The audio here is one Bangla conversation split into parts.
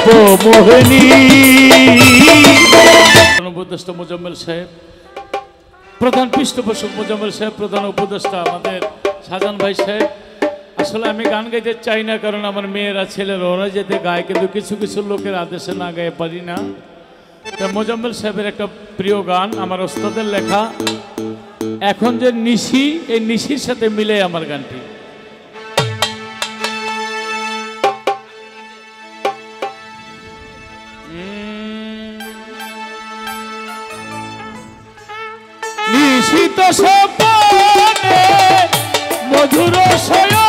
রূপ মোহিনী। উপদেষ্টা মোজাম্মেল সাহেব, প্রধান পৃষ্ঠপোষক মোজাম্মেল সাহেব, প্রধান উপদেষ্টা আমাদের শাহজাহান ভাই সাহেব। আসলে আমি গান গাইতে চাই না, কারণ আমার মেয়েরা ছেলেরা ওরা যেতে গায়, কিন্তু কিছু কিছু লোকের আদেশে না গায়ে পারি না। তা মোজাম্মেল সাহেবের একটা প্রিয় গান, আমার ওস্তাদের লেখা, এখন যে নিশি, এই নিশির সাথে মিলে আমার গানটি। নিশিত সপনে মধুর শয়নে,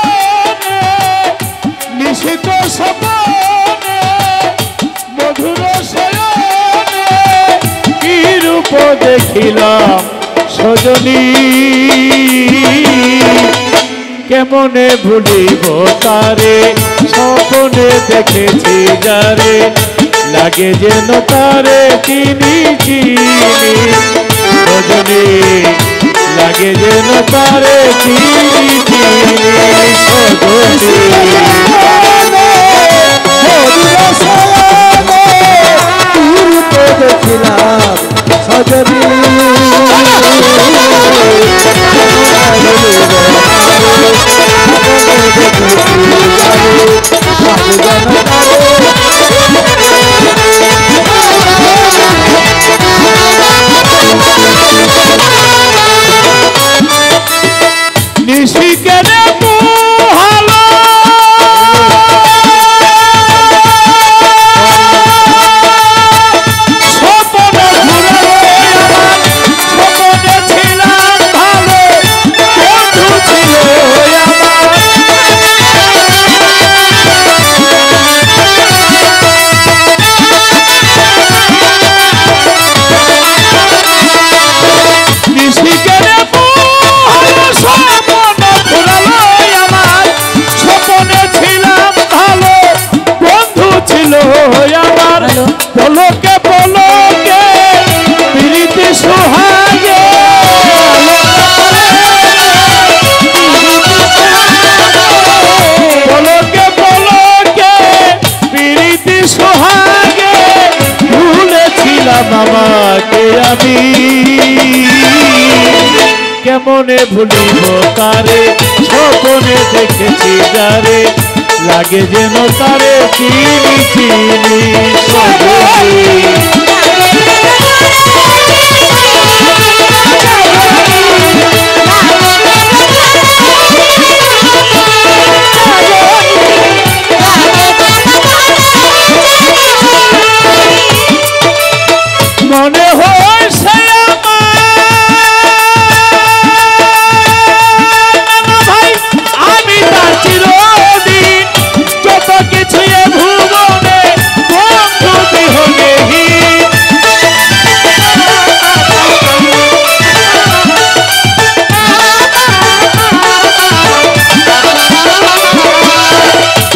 নিশিত সপনে মধুর শয়নে, কি রূপ দেখিলাম সজনী, কেমনে ভুলিব তারে, স্বপনে দেখেছি যারে, লাগে যেন তারে চিনি চিনি সজনী, লাগে যেন তারে চিনি চিনি সজনী। দেখিলাম সজনী, নিশিকেরে মুহালো স্বপনে ঘুরালো আমার, স্বপনে ছিলাম ভালো, বন্ধু ছিল আমার। নিশিকেরে মুহালো স্বপনে ঘুরালো আমার, স্বপনে ছিলাম ভালো, বন্ধু ছিল আমার। পলকে পলকে প্রীতি সোহাগে, পলকে পলকে প্রীতি সোহাগে, ভুলেছিলাম আমাকে আমি, কেমনে ভুলিব তারে, স্বপনে দেখেছি যারে, লাগে যেন তারে চিনি চিনি সজনী। মনে হয় সে ভাই, আমি তার চিরদিন, যত কিছু এ ভুবনে বন্ধু বিহনেহীন।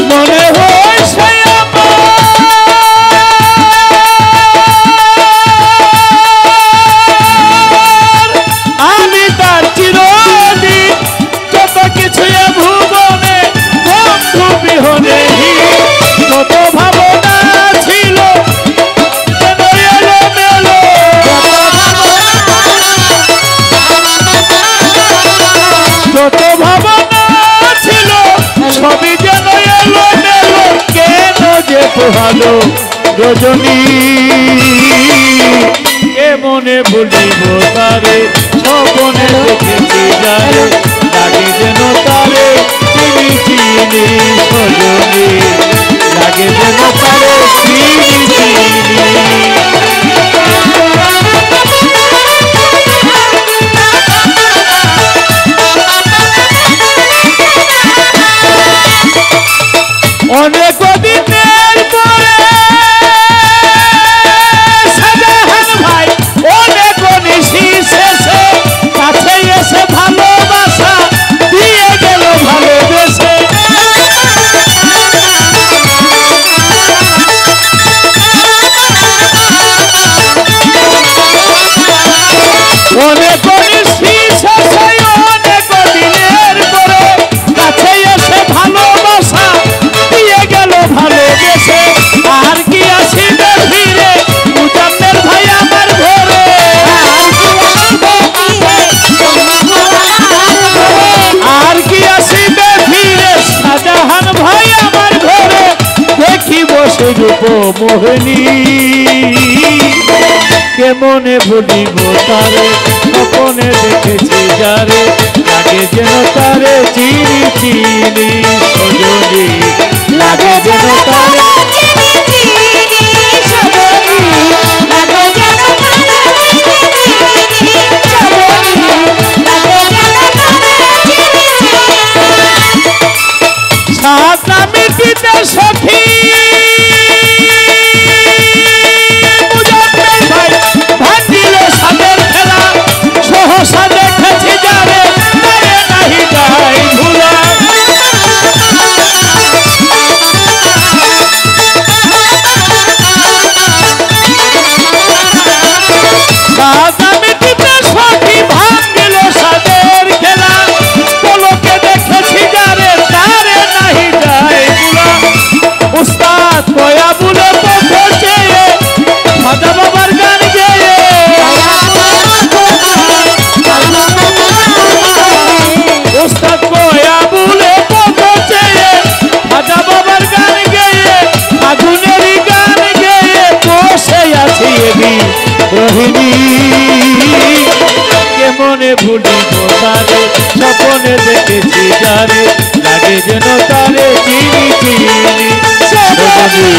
মনে হয় সে আমি তার চিরদিন, যত কিছু এ ভুবনে বন্ধু বিহনেহীন। কত ভাবনা ছিল যেন এলোমেলো, যত ভাবনা ছিল সবই যেন এলোমেলো, কেন যে পোহালো রজনী, এমনে ভুলিব তারে, স্বপনে দেখেছি যারে, লাগে যেন তারে চিনি চিনি সজনী, লাগে যেন তারে চিনি চিনি। অনেক দিনের পরে শাহজাহান ভাই, অনেক নিশি শেষে কাছে এসে ভালোবাসা মোহিনী কেমনে ভুলিব তারে স্বপনে দেখেছি যারে লাগে যেন তারে চিনি চিনি সজনী লাগে যেন তারে সাদা মিটিতে সখী ভাঙিল সাদের খেলা সহসা দেখেছি যারে তারে নাহি যায় ভুলা সাদা মিটিতে সখী ভাঙিল সাদের খেলা পলকে দেখেছি যারে তারে নাহি যায় ভুলা উস্তাদ কয়া বুলে পৌঁছে খাজা বাবার গান গেয়ে উস্তাদ কয়া বুলে পৌঁছে খাজা বাবার গান গেয়ে আগুনেরই গান গেয়ে বসে আছি এবি রোহিণী কেমনে ভুলিব তারে স্বপনে দেখেছি যারে লাগে যেন তারে চিনি চিনি সজনী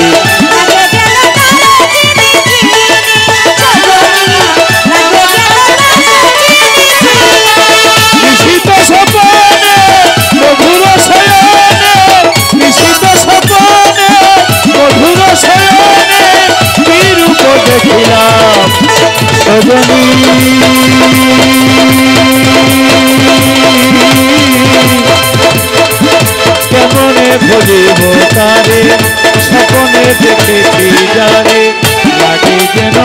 নিশিত স্বপনে মধুর শয়নে নিশিত স্বপনে মধুর শয়নে কি রূপ দেখিলাম সজনী কেমনে ভুলিব তারে স্বপনে দেখেছি যারে লাগে যেন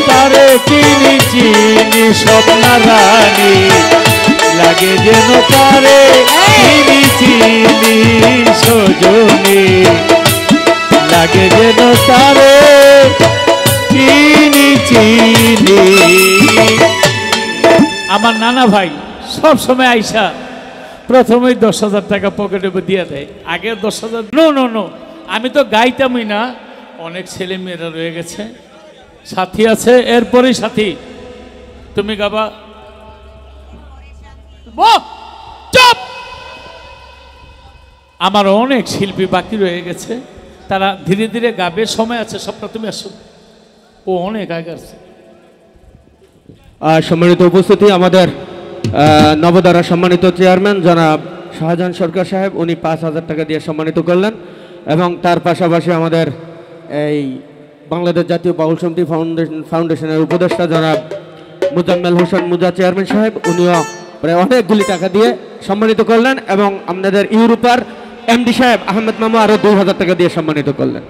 তারে চিনি চিনি স্বপ্না রানী লাগে যেন তারে চিনি চিনি সজনী লাগে যেন তারে চিনি চিনি আমার নানা ভাই সব সময় আইসা প্রথমেই 10,000 টাকা পকেটে দিয়ে দেয় আগে 10,000 নো নো নো আমি তো গাইতামই না অনেক ছেলে মেয়েরা রয়ে গেছে সাথী আছে এরপরেই সাথী তুমি গাবা চুপ আমার অনেক শিল্পী বাকি রয়ে গেছে তারা ধীরে ধীরে গাবে সময় আছে সবটা তুমি আসো ও অনেক আগে আছে সম্মানিত উপস্থিতি আমাদের নবদ্বারা সম্মানিত চেয়ারম্যান জনাব শাহজাহান সরকার সাহেব উনি 5,000 টাকা দিয়ে সম্মানিত করলেন এবং তার পাশাপাশি আমাদের এই বাংলাদেশ জাতীয় বাউল সমিতি ফাউন্ডেশনের উপদেষ্টা জনাব মুজাম্মেল হোসেন মুজা চেয়ারম্যান সাহেব উনিও প্রায় অনেকগুলি টাকা দিয়ে সম্মানিত করলেন এবং আমাদের ইউরোপার এমডি সাহেব আহমেদ মামু আরও 2,000 টাকা দিয়ে সম্মানিত করলেন।